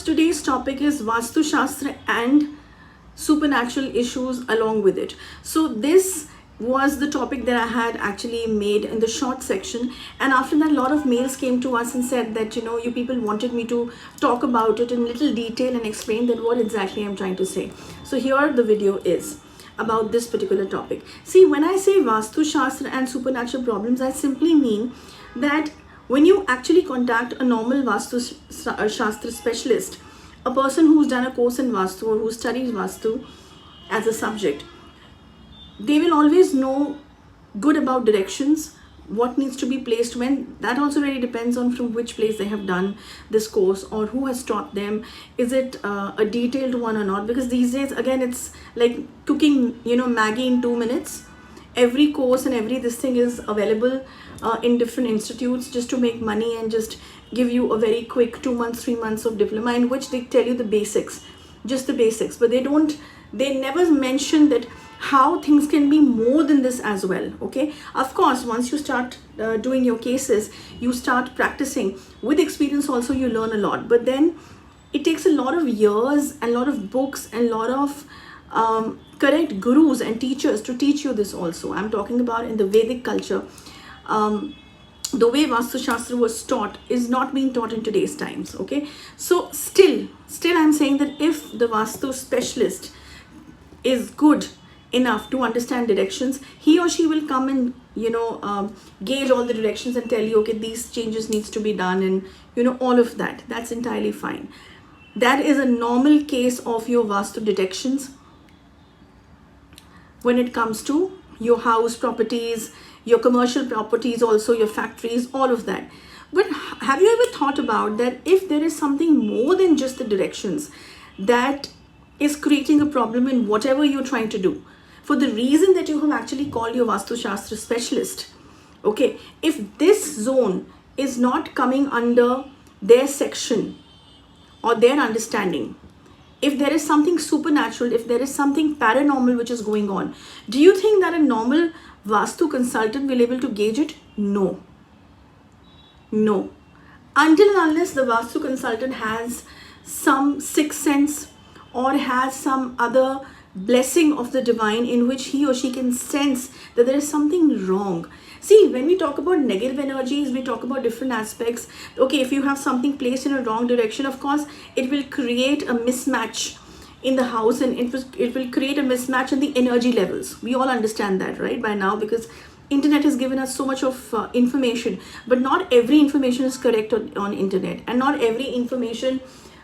today's topic is Vastu Shastra and supernatural issues along with it. So this was the topic that I had actually made in the short section, and after that a lot of mails came to us and said that you people wanted me to talk about it in little detail and explain that what exactly I'm trying to say. So here the video is about this particular topic. See, when I say Vastu Shastra and supernatural problems, I simply mean that when you actually contact a normal Vastu Shastra specialist, a person who's done a course in Vastu or who studies Vastu as a subject, they will always know good about directions, what needs to be placed when. That also really depends on from which place they have done this course or who has taught them. Is it a detailed one or not? Because these days, again, it's like cooking, Maggie in 2 minutes. Every course and every this thing is available in different institutes just to make money and just give you a very quick 2 months, 3 months of diploma in which they tell you the basics, just the basics. But they never mention that how things can be more than this as well. Okay, of course, once you start doing your cases, you start practicing with experience. Also, you learn a lot, but then it takes a lot of years and a lot of books and a lot of correct gurus and teachers to teach you this. Also, I'm talking about in the Vedic culture. The way Vastu Shastra was taught is not being taught in today's times. Okay, so still I'm saying that if the Vastu specialist is good enough to understand directions, he or she will come and gauge all the directions and tell you, okay, these changes needs to be done, and all of that. That's entirely fine. That is a normal case of your Vastu detections when it comes to your house properties, your commercial properties, also your factories, all of that. But have you ever thought about that if there is something more than just the directions that is creating a problem in whatever you're trying to do, for the reason that you have actually called your Vastu Shastra specialist? Okay, if this zone is not coming under their section or their understanding, if there is something supernatural, if there is something paranormal which is going on, do you think that a normal Vastu consultant will be able to gauge it? No. Until and unless the Vastu consultant has some sixth sense or has some other blessing of the divine in which he or she can sense that there is something wrong. See, when we talk about negative energies, we talk about different aspects. Okay, if you have something placed in a wrong direction, of course, it will create a mismatch in the house, and it will create a mismatch in the energy levels. We all understand that, right, by now, because internet has given us so much of information, but not every information is correct on internet, and not every information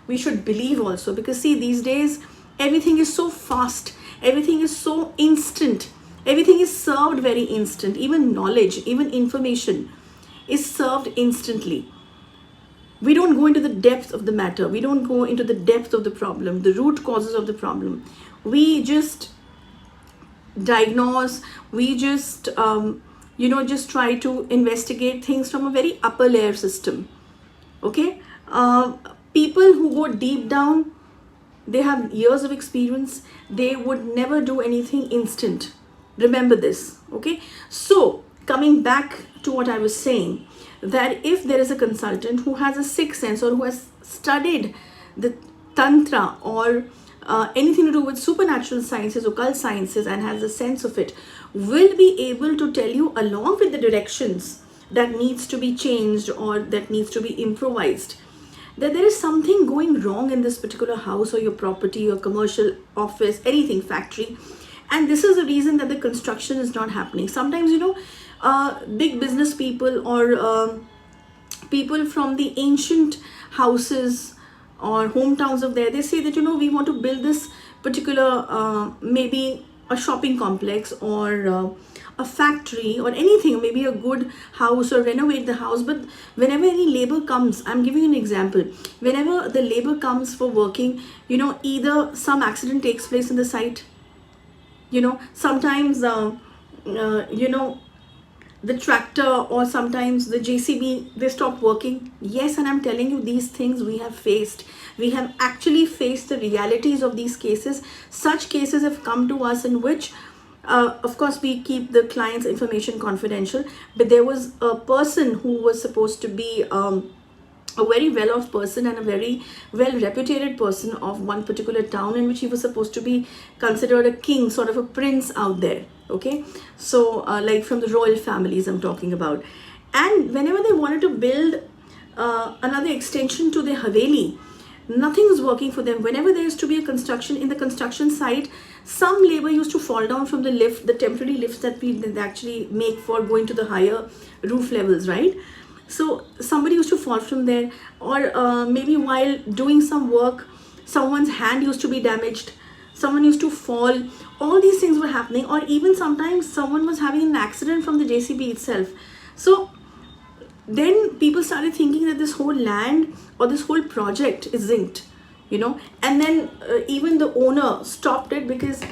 we should believe also. Because see, these days everything is so fast, everything is so instant, everything is served very instant. Even knowledge, even information is served instantly. We don't go into the depth of the matter. We don't go into the depth of the problem, the root causes of the problem. We just diagnose. We just, just try to investigate things from a very upper layer system. Okay? People who go deep down, they have years of experience. They would never do anything instant. Remember this. Okay? So, coming back to what I was saying, that if there is a consultant who has a sixth sense or who has studied the tantra or anything to do with supernatural sciences, occult sciences, and has a sense of it, will be able to tell you along with the directions that needs to be changed or that needs to be improvised, that there is something going wrong in this particular house or your property or commercial office, anything, factory, and this is the reason that the construction is not happening. Sometimes big business people or people from the ancient houses or hometowns of there, they say that we want to build this particular maybe a shopping complex or a factory or anything, maybe a good house, or renovate the house. But whenever any labor comes, I'm giving you an example, whenever the labor comes for working, either some accident takes place in the site, sometimes the tractor or sometimes the JCB, they stop working. Yes, and I'm telling you, these things we have faced. We have actually faced the realities of these cases. Such cases have come to us in which, of course, we keep the client's information confidential, but there was a person who was supposed to be a very well-off person and a very well-reputed person of one particular town, in which he was supposed to be considered a king, sort of a prince out there. Okay, so like from the royal families I'm talking about. And whenever they wanted to build another extension to their haveli, nothing is working for them. Whenever there used to be a construction in the construction site, some labor used to fall down from the lift, the temporary lifts that they actually make for going to the higher roof levels, right? So somebody used to fall from there, or maybe while doing some work, someone's hand used to be damaged, someone used to fall. All these things were happening, or even sometimes someone was having an accident from the JCB itself. So then people started thinking that this whole land or this whole project is zinced, and then even the owner stopped it, because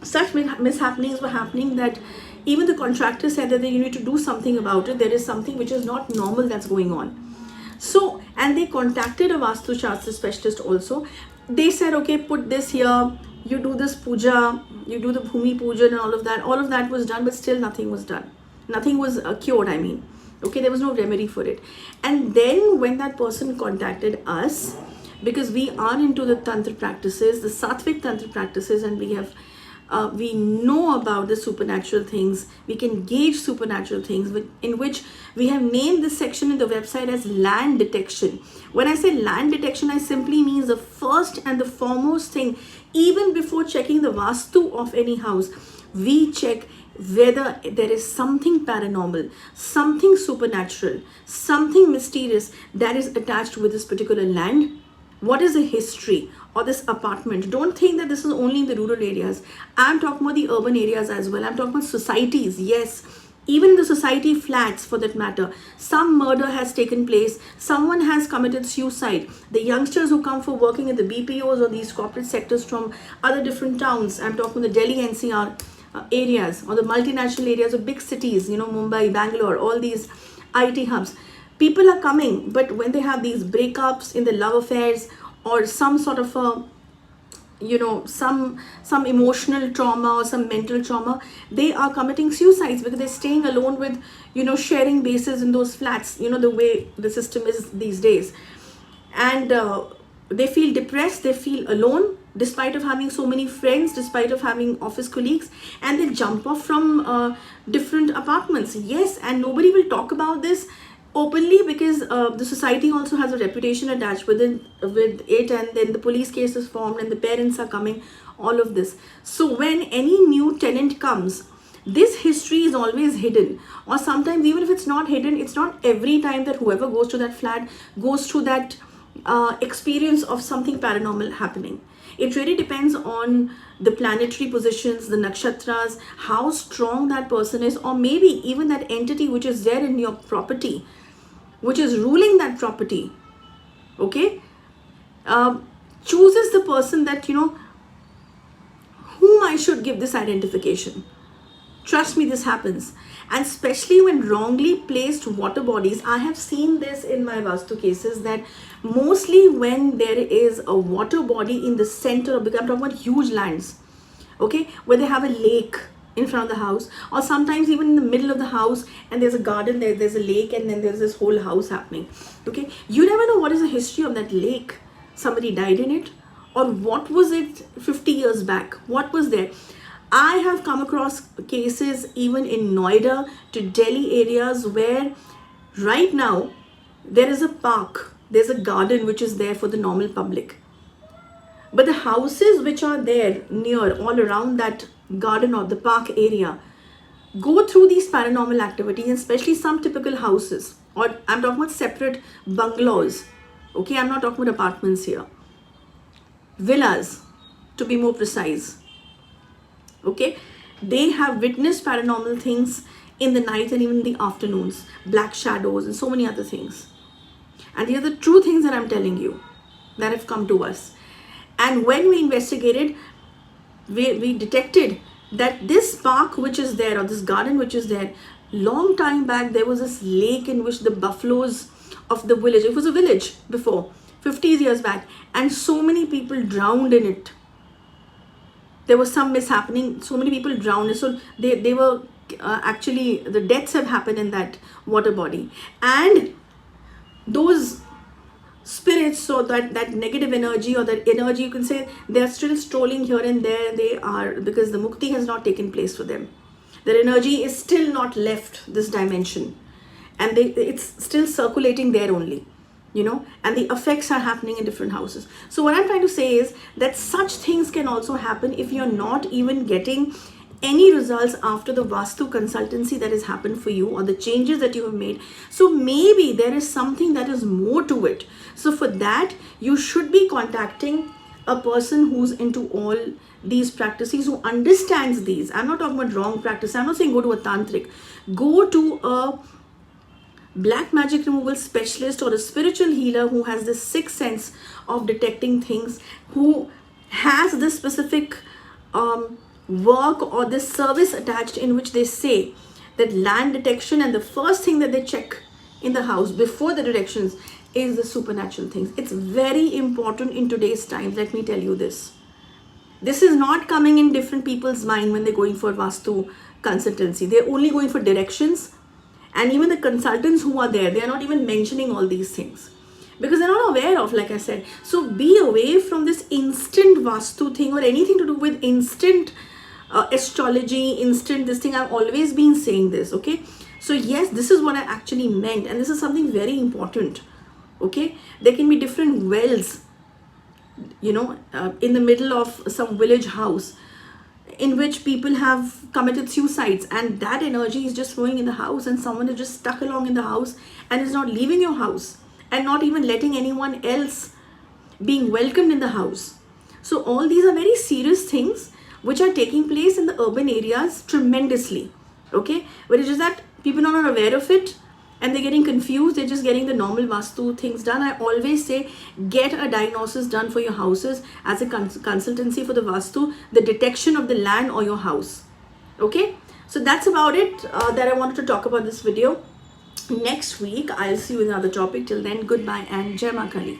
such mishappenings were happening that even the contractor said that you need to do something about it. There is something which is not normal that's going on. So, and they contacted a Vastu Shastra specialist also. They said, okay, put this here, you do this puja, you do the bhumi puja and all of that. All of that was done, but still nothing was done. Nothing was cured, I mean. Okay, there was no remedy for it. And then when that person contacted us, because we are into the tantra practices, the sattvic tantra practices, and we know about the supernatural things, we can gauge supernatural things, in which we have named this section in the website as land detection. When I say land detection, I simply means the first and the foremost thing, even before checking the Vastu of any house, we check whether there is something paranormal, something supernatural, something mysterious that is attached with this particular land. What is the history or this apartment? Don't think that this is only in the rural areas. I'm talking about the urban areas as well. I'm talking about societies. Yes, even the society flats for that matter. Some murder has taken place. Someone has committed suicide. The youngsters who come for working in the BPOs or these corporate sectors from other different towns. I'm talking the Delhi NCR areas, or the multinational areas of big cities, Mumbai, Bangalore, all these IT hubs. People are coming, but when they have these breakups in the love affairs, or some sort of a, some emotional trauma or some mental trauma, they are committing suicides because they're staying alone with, sharing bases in those flats, the way the system is these days. And they feel depressed, they feel alone, despite of having so many friends, despite of having office colleagues, and they jump off from different apartments. Yes, and nobody will talk about this openly, because the society also has a reputation attached with it, and then the police case is formed and the parents are coming, all of this. So when any new tenant comes, this history is always hidden, or sometimes even if it's not hidden, it's not every time that whoever goes to that flat goes through that experience of something paranormal happening. It really depends on the planetary positions, the nakshatras, how strong that person is, or maybe even that entity which is there in your property, which is ruling that property, okay, chooses the person that, whom I should give this identification. Trust me, this happens. And especially when wrongly placed water bodies, I have seen this in my Vastu cases, that mostly when there is a water body in the center of, I'm talking about huge lands, okay, where they have a lake in front of the house, or sometimes even in the middle of the house, and there's a garden there, there's a lake, and then there's this whole house happening. Okay, you never know what is the history of that lake. Somebody died in it, or what was it 50 years back, what was there. I have come across cases even in Noida to Delhi areas where right now there is a park, there's a garden which is there for the normal public, but the houses which are there near, all around that garden or the park area, go through these paranormal activities, and especially some typical houses, or I'm talking about separate bungalows, okay, I'm not talking about apartments here, villas to be more precise, okay, they have witnessed paranormal things in the night and even in the afternoons, black shadows and so many other things. And these are the true things that I'm telling you that have come to us. And when we investigated, we detected that this park which is there, or this garden which is there, long time back there was this lake in which the buffaloes of the village, it was a village before, 50 years back, and so many people drowned in it. There was some mishappening, so many people drowned, so they were actually, the deaths have happened in that water body. And those spirits or that negative energy or that energy, you can say, they are still strolling here and there. They are, because the mukti has not taken place for them. Their energy is still not left this dimension, and it's still circulating there only, you know, and the effects are happening in different houses. So what I'm trying to say is that such things can also happen if you're not even getting any results after the Vastu consultancy that has happened for you, or the changes that you have made. So maybe there is something that is more to it. So for that, you should be contacting a person who's into all these practices, who understands these. I'm not talking about wrong practice. I'm not saying go to a tantric. Go to a black magic removal specialist or a spiritual healer who has this sixth sense of detecting things, who has this specific work or this service attached, in which they say that land detection, and the first thing that they check in the house before the directions is the supernatural things. It's very important in today's times. Let me tell you this. This is not coming in different people's mind when they're going for Vastu consultancy. They're only going for directions, and even the consultants who are there, they are not even mentioning all these things because they're not aware of, like I said. So be away from this instant Vastu thing or anything to do with instant astrology, instant this thing. I've always been saying this, okay? So yes, this is what I actually meant, and this is something very important, okay? There can be different wells, you know, in the middle of some village house in which people have committed suicides, and that energy is just flowing in the house, and someone is just stuck along in the house and is not leaving your house and not even letting anyone else being welcomed in the house. So all these are very serious things which are taking place in the urban areas tremendously, okay? But it's just that people are not aware of it and they're getting confused. They're just getting the normal Vastu things done. I always say, get a diagnosis done for your houses as a consultancy for the Vastu, the detection of the land or your house, okay? So that's about it that I wanted to talk about this video. Next week, I'll see you with another topic. Till then, goodbye and Jai Mahakali.